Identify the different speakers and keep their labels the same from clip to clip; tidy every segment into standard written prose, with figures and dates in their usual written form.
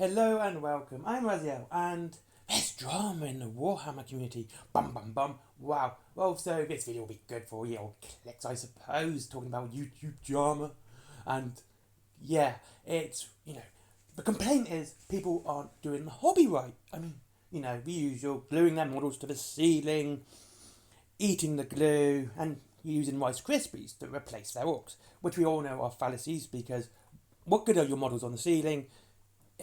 Speaker 1: Hello and welcome. I'm Raziel, and there's drama in the Warhammer community. Bum bum bum. Wow. Well, so this video will be good for your clicks, I suppose, talking about YouTube drama. And yeah, the complaint is people aren't doing the hobby right. I mean, the usual gluing their models to the ceiling, eating the glue, and using Rice Krispies to replace their orcs, which we all know are fallacies because what good are your models on the ceiling?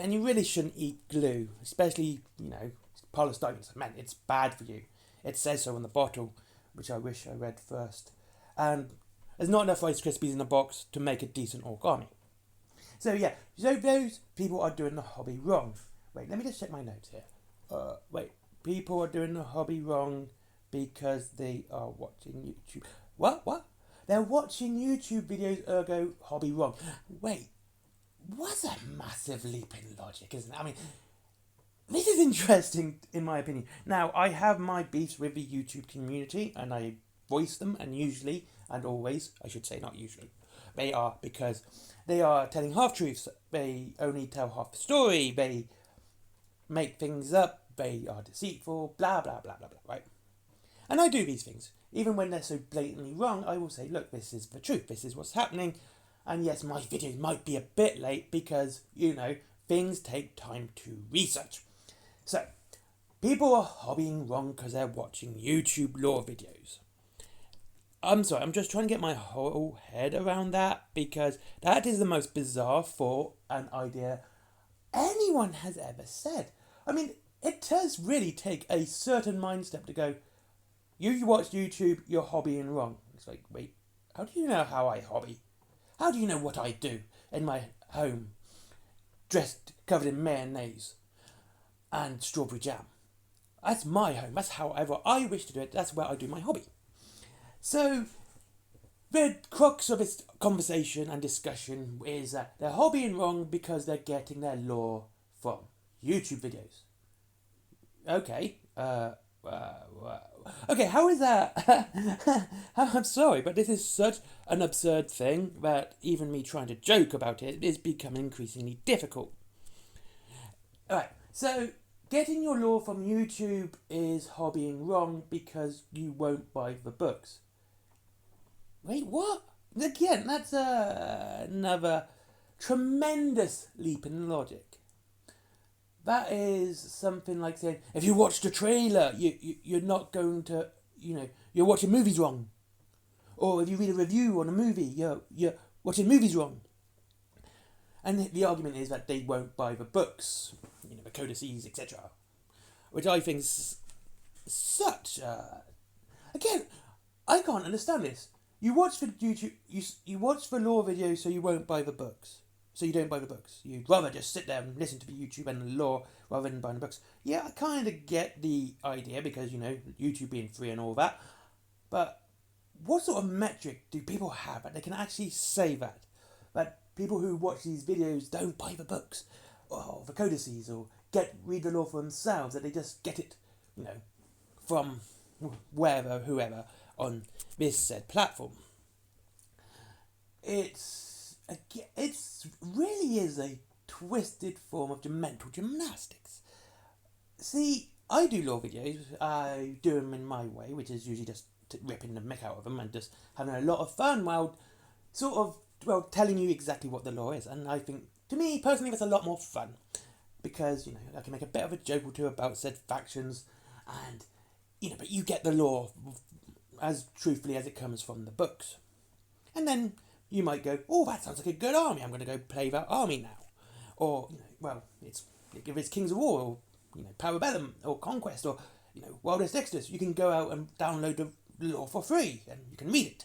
Speaker 1: And you really shouldn't eat glue, especially, polystyrene cement. It's bad for you. It says so on the bottle, which I wish I read first. And there's not enough Rice Krispies in the box to make a decent orc army. So those people are doing the hobby wrong. Wait, let me just check my notes here. People are doing the hobby wrong because they are watching YouTube. What? They're watching YouTube videos, ergo hobby wrong. Wait. What's a massive leap in logic, isn't it? I mean, this is interesting in my opinion. Now, I have my beefs with the YouTube community and I voice them, and usually, and always, I should say not usually, they are because they are telling half-truths. They only tell half the story. They make things up. They are deceitful, blah, blah, blah, blah, blah, right? And I do these things. Even when they're so blatantly wrong, I will say, look, this is the truth. This is what's happening. And yes, my videos might be a bit late because, things take time to research. So, people are hobbying wrong because they're watching YouTube lore videos. I'm sorry, I'm just trying to get my whole head around that because that is the most bizarre thought and idea anyone has ever said. I mean, it does really take a certain mind step to go, you watch YouTube, you're hobbying wrong. It's like, wait, how do you know how I hobby? How do you know what I do in my home, dressed, covered in mayonnaise and strawberry jam? That's my home. That's however I wish to do it. That's where I do my hobby. So, the crux of this conversation and discussion is that they're hobbying wrong because they're getting their lore from YouTube videos. Okay, okay, how is that? I'm sorry, but this is such an absurd thing that even me trying to joke about it is becoming increasingly difficult. Alright, so getting your lore from YouTube is hobbying wrong because you won't buy the books. Wait, what? Again, that's another tremendous leap in logic. That is something like saying, if you watch the trailer, you're not going to, you're watching movies wrong. Or if you read a review on a movie, you're watching movies wrong. And the argument is that they won't buy the books, the codices, etc. Which I think is such, again, I can't understand this. You watch the YouTube, you watch the lore video so you won't buy the books. So you don't buy the books. You'd rather just sit there and listen to the YouTube and the lore rather than buying the books. Yeah, I kind of get the idea because, YouTube being free and all that. But what sort of metric do people have that they can actually say that? That people who watch these videos don't buy the books or the codices or read the lore for themselves, that they just get it, from wherever, whoever on this said platform. It's really is a twisted form of mental gymnastics. See, I do lore videos. I do them in my way, which is usually just ripping the mick out of them and just having a lot of fun while telling you exactly what the lore is. And I think, to me personally, that's a lot more fun because, I can make a bit of a joke or two about said factions and, but you get the lore as truthfully as it comes from the books. And then you might go, oh, that sounds like a good army. I'm going to go play that army now. Or, if it's Kings of War or, Parabellum or Conquest or, Wildest Exodus, you can go out and download the lore for free and you can read it.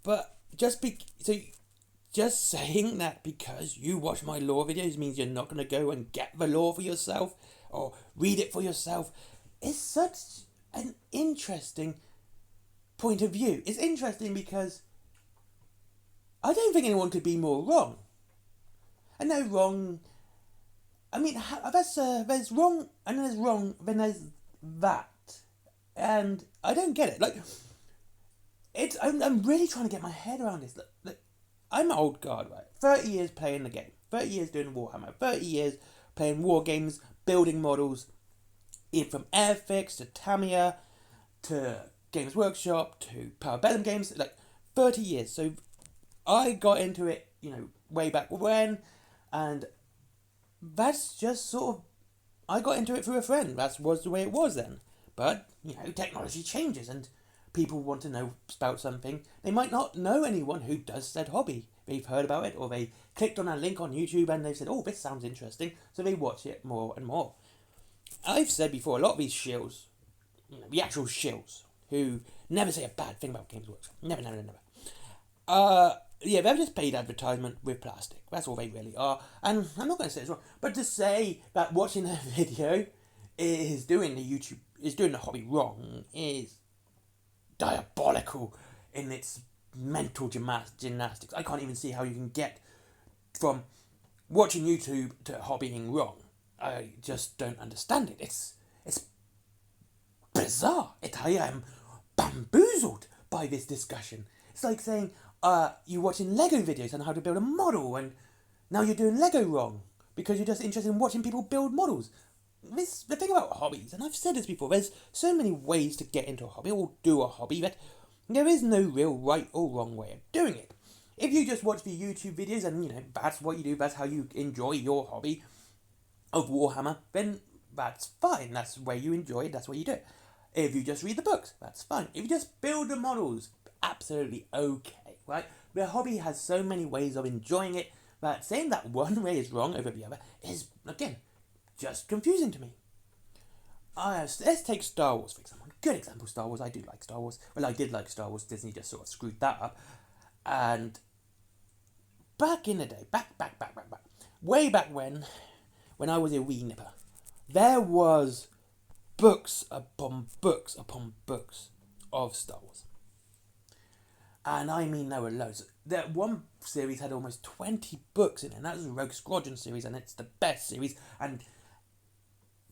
Speaker 1: But just saying that because you watch my lore videos means you're not going to go and get the lore for yourself or read it for yourself is such an interesting point of view. It's interesting because I don't think anyone could be more wrong. I know wrong. I mean, there's wrong, and then there's wrong, then there's that, and I don't get it. Like, I'm really trying to get my head around this. Look, I'm an old guard, right? 30 years playing the game. 30 years doing Warhammer, 30 years playing war games, building models, from Airfix to Tamiya to Games Workshop to Parabellum Games, like 30 years. So I got into it, way back when, and that's just sort of, I got into it through a friend. That was the way it was then. But, technology changes and people want to know about something. They might not know anyone who does said hobby. They've heard about it, or they clicked on a link on YouTube and they've said, oh, this sounds interesting, so they watch it more and more. I've said before, a lot of these shills, the actual shills, who never say a bad thing about Games Workshop. Never. They're just paid advertisement with plastic. That's all they really are. And I'm not going to say it's wrong, but to say that watching a video is doing the hobby wrong is diabolical in its mental gymnastics. I can't even see how you can get from watching YouTube to hobbying wrong. I just don't understand it. It's bizarre. I am bamboozled by this discussion. It's like saying, you're watching Lego videos on how to build a model, and now you're doing Lego wrong because you're just interested in watching people build models. The thing about hobbies, and I've said this before, there's so many ways to get into a hobby or do a hobby that there is no real right or wrong way of doing it. If you just watch the YouTube videos and, that's what you do, that's how you enjoy your hobby of Warhammer, then that's fine. That's where you enjoy it, that's what you do. If you just read the books, that's fine. If you just build the models, absolutely okay, right? The hobby has so many ways of enjoying it that saying that one way is wrong over the other is, again, just confusing to me. Let's take Star Wars, for example. Good example, Star Wars. I do like Star Wars. Well, I did like Star Wars. Disney just sort of screwed that up. And back in the day, way back when I was a wee nipper, there was books upon books upon books of Star Wars. And I mean, there were loads. That one series had almost 20 books in it, and that was the Rogue Squadron series, and it's the best series, and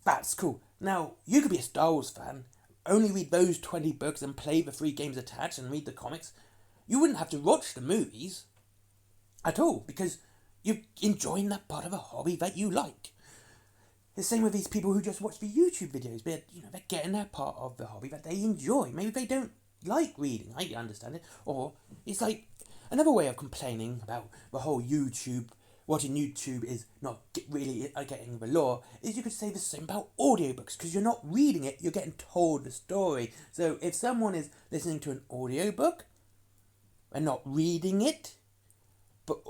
Speaker 1: that's cool. Now, you could be a Star Wars fan, only read those 20 books and play the 3 games attached and read the comics. You wouldn't have to watch the movies at all, because you're enjoying that part of a hobby that you like. The same with these people who just watch the YouTube videos, but they're getting their part of the hobby that they enjoy. Maybe they don't like reading, I understand it. Or it's like another way of complaining about the whole YouTube, watching YouTube is not really getting the lore, is you could say the same about audiobooks, because you're not reading it, you're getting told the story. So if someone is listening to an audiobook and not reading it, but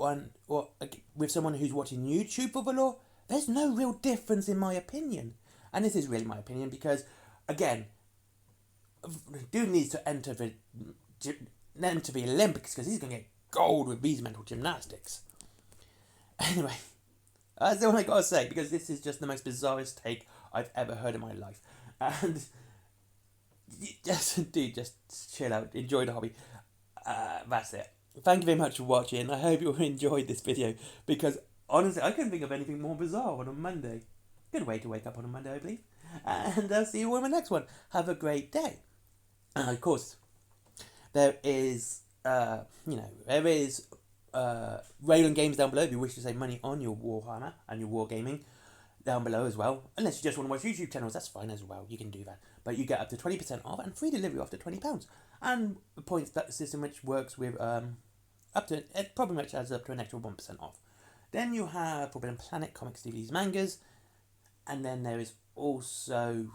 Speaker 1: with someone who's watching YouTube for the lore, there's no real difference in my opinion. And this is really my opinion because, again, dude needs to enter the Olympics because he's going to get gold with these mental gymnastics. Anyway, that's all I got to say because this is just the most bizarrest take I've ever heard in my life. And just chill out, enjoy the hobby. That's it. Thank you very much for watching. I hope you enjoyed this video because honestly, I couldn't think of anything more bizarre on a Monday. Good way to wake up on a Monday, I believe. And I'll see you in the next one. Have a great day. And of course, there is, Raylan Games down below if you wish to save money on your Warhammer and your Wargaming down below as well. Unless you just want to watch YouTube channels, that's fine as well. You can do that. But you get up to 20% off and free delivery after £20. And the points system which works with it probably much adds up to an extra 1% off. Then you have Forbidden Planet, comics, DVDs, mangas. And then there is also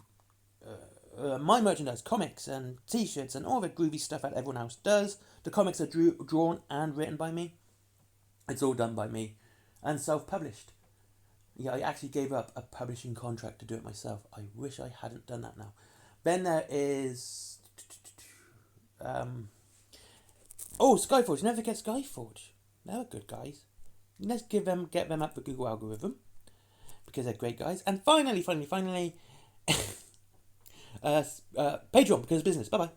Speaker 1: my merchandise, comics and t-shirts and all the groovy stuff that everyone else does. The comics are drawn and written by me. It's all done by me and self-published. Yeah, I actually gave up a publishing contract to do it myself. I wish I hadn't done that now. Then there is Skyforge. Never forget Skyforge. They were good guys. Let's get them up the Google algorithm because they're great guys. And finally, Patreon because of business. Bye bye.